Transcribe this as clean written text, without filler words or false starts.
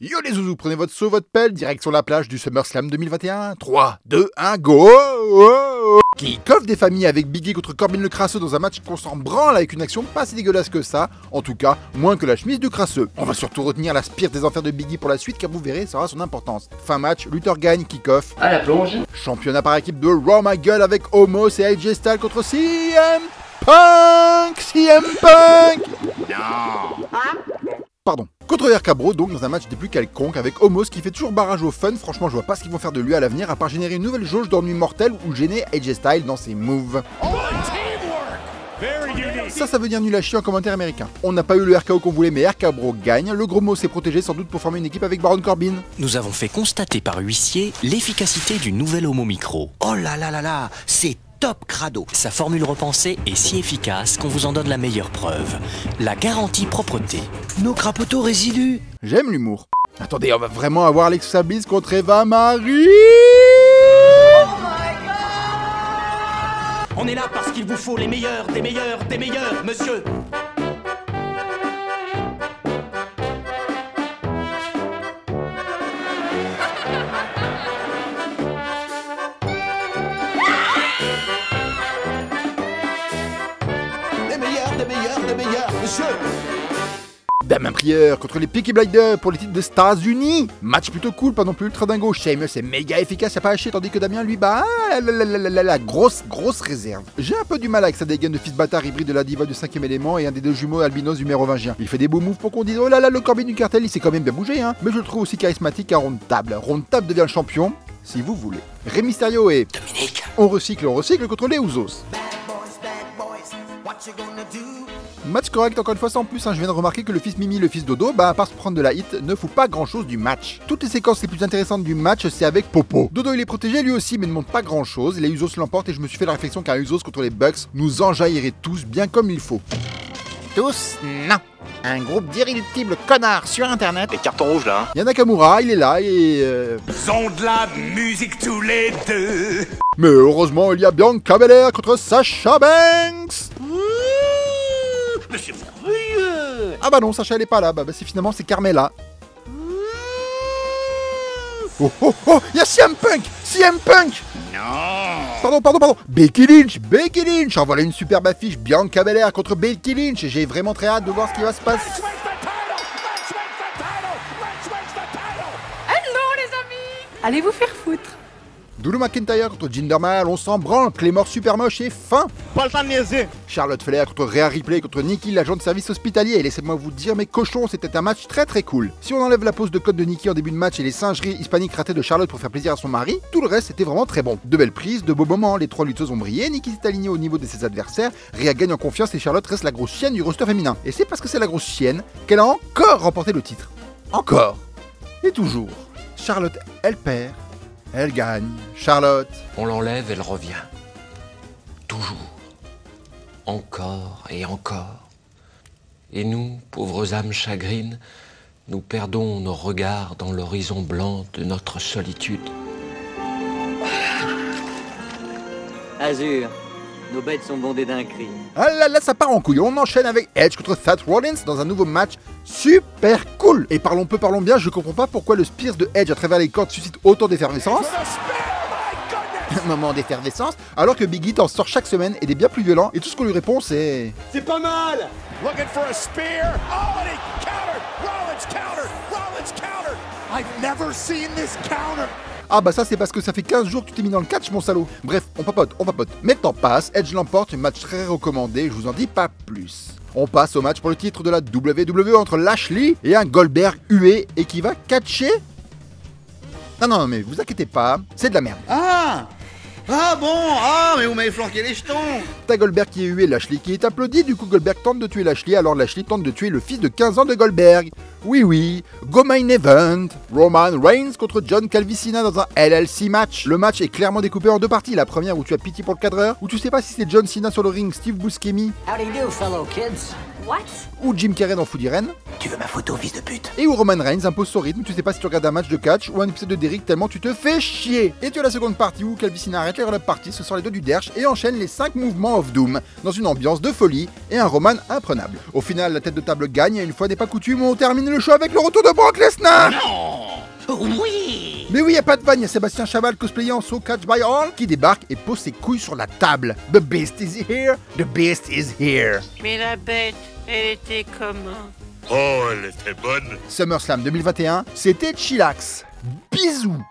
Yo les zouzous, prenez votre seau, votre pelle, direction la plage du SummerSlam 2021. 3, 2, 1, go! Kick-off des familles avec Biggie contre Corbin le Crasseux dans un match qu'on s'en branle avec une action pas si dégueulasse que ça. En tout cas, moins que la chemise du Crasseux. On va surtout retenir la spire des enfers de Biggie pour la suite car vous verrez, ça aura son importance. Fin match, Luther gagne, kick-off. À la plonge. Championnat par équipe de Raw My Gueule avec Omos et AJ Styles contre CM Punk! CM Punk! Non! Pardon. Contre RK Bro, donc dans un match des plus quelconques avec Omos qui fait toujours barrage au fun. Franchement, je vois pas ce qu'ils vont faire de lui à l'avenir à part générer une nouvelle jauge d'ennui mortel ou gêner AJ Styles dans ses moves. Ça veut dire nul à chier en commentaire américain. On n'a pas eu le RKO qu'on voulait, mais RK Bro gagne. Le gros mot s'est protégé sans doute pour former une équipe avec Baron Corbin. Nous avons fait constater par huissier l'efficacité du nouvel Homo Micro. Oh là là là là, c'est top crado. Sa formule repensée est si efficace qu'on vous en donne la meilleure preuve. La garantie propreté. Nos crapoteaux résidus. J'aime l'humour. Attendez, on va vraiment avoir Alexa Bliss contre Eva Marie. On est là parce qu'il vous faut les meilleurs, des meilleurs, des meilleurs, monsieur. Des meilleurs, monsieur. Damien Prieur contre les Peaky Blinders pour les titres des États-Unis. Match plutôt cool, pas non plus ultra dingo. Sheamus est méga efficace, y'a pas à chier, tandis que Damien lui la grosse réserve. J'ai un peu du mal avec sa dégaine de fils bâtard hybride de la diva du 5ème élément et un des deux jumeaux albinos du mérovingien. Il fait des beaux moves pour qu'on dise oh là là, le Corbin du cartel, il s'est quand même bien bougé, hein. Mais je le trouve aussi charismatique à Ronde Table. Ronde Table devient le champion, si vous voulez. Rey Mysterio et Dominique. on recycle contre les Usos. Match correct encore une fois sans plus, hein. Je viens de remarquer que le fils Mimi, le fils Dodo, à part se prendre de la hit, ne fout pas grand chose du match. Toutes les séquences les plus intéressantes du match, c'est avec Popo. Dodo il est protégé lui aussi, mais ne montre pas grand chose. Les Usos l'emportent et je me suis fait la réflexion qu'un Usos contre les Bucks nous enjaillerait tous bien comme il faut. Tous, non. Un groupe d'irréductibles connards sur internet. Les cartons rouges là, hein. Yana Nakamura, il est là et Ils ont de la musique tous les deux. mais heureusement il y a Bianca Belair contre Sasha Banks. Mais c'est merveilleux. Ah bah non, Sacha elle est pas là, c'est finalement c'est Carmella. Oh oh oh, y'a CM Punk. Non. Pardon, Becky Lynch, en voilà une superbe affiche, Bianca Belair contre Becky Lynch, et j'ai vraiment très hâte de voir ce qui va se passer. Allez vous faire foutre. Drew McIntyre contre Jinder Mahal, on s'en branle, Claymore super moche et fin. Pas le temps de niaiser. Charlotte Flair contre Rhea Ripley contre Nikki, l'agent de service hospitalier, et laissez-moi vous dire mes cochons, c'était un match très cool. Si on enlève la pause de code de Nikki en début de match et les singeries hispaniques ratées de Charlotte pour faire plaisir à son mari, tout le reste était vraiment très bon. De belles prises, de beaux moments, les trois lutteuses ont brillé, Nikki s'est alignée au niveau de ses adversaires, Rhea gagne en confiance et Charlotte reste la grosse chienne du roster féminin. Et c'est parce que c'est la grosse chienne qu'elle a encore remporté le titre. Encore. Et toujours. Charlotte, elle perd. Elle gagne. Charlotte. On l'enlève, elle revient. Toujours. Encore et encore. Et nous, pauvres âmes chagrines, nous perdons nos regards dans l'horizon blanc de notre solitude. Azur, nos bêtes sont bondées d'un cri. Ah là là, ça part en couille. On enchaîne avec Edge contre Seth Rollins dans un nouveau match super cool. Et parlons peu, parlons bien, je comprends pas pourquoi le Spears de Edge à travers les cordes suscite autant d'effervescence. Un moment d'effervescence, alors que Big E en sort chaque semaine et est bien plus violent, et tout ce qu'on lui répond c'est... C'est pas mal. Looking for a spear. Oh, and he countered. Rollins countered. I've never seen this counter. Ah bah ça c'est parce que ça fait 15 jours que tu t'es mis dans le catch mon salaud. Bref, on papote. Mais le temps passe, Edge l'emporte, un match très recommandé, je vous en dis pas plus. On passe au match pour le titre de la WWE entre Lashley et un Goldberg hué et qui va catcher... Non mais vous inquiétez pas, c'est de la merde. Ah bon, mais vous m'avez flanqué les jetons. T'as Goldberg qui est hué, Lashley qui est applaudi, du coup Goldberg tente de tuer Lashley, alors Lashley tente de tuer le fils de 15 ans de Goldberg. Oui, go main event, Roman Reigns contre John Calvicina dans un LLC match. Le match est clairement découpé en deux parties, la première où tu as pitié pour le cadreur, où tu sais pas si c'est John Cena sur le ring, Steve Buscemi. How do you do, fellow kids? What? Ou Jim Carrey dans Food Irene. Tu veux ma photo, fils de pute? Et où Roman Reigns impose son rythme, tu sais pas si tu regardes un match de catch ou un épisode de Derrick tellement tu te fais chier. Et tu as la seconde partie où Calvicina arrête les roll-up parties, ce sont les deux du Derch et enchaîne les 5 mouvements of Doom dans une ambiance de folie et un Roman imprenable. Au final, la tête de table gagne et une fois n'est pas coutume, on termine le show avec le retour de Brock Lesnar. Oui! Mais oui, y a pas de vanne, y a Sébastien Chabal cosplayé en So Catch by All qui débarque et pose ses couilles sur la table. The beast is here, the beast is here. Mais la bête, elle était comment? Oh, elle était bonne. SummerSlam 2021, c'était chillax. Bisous.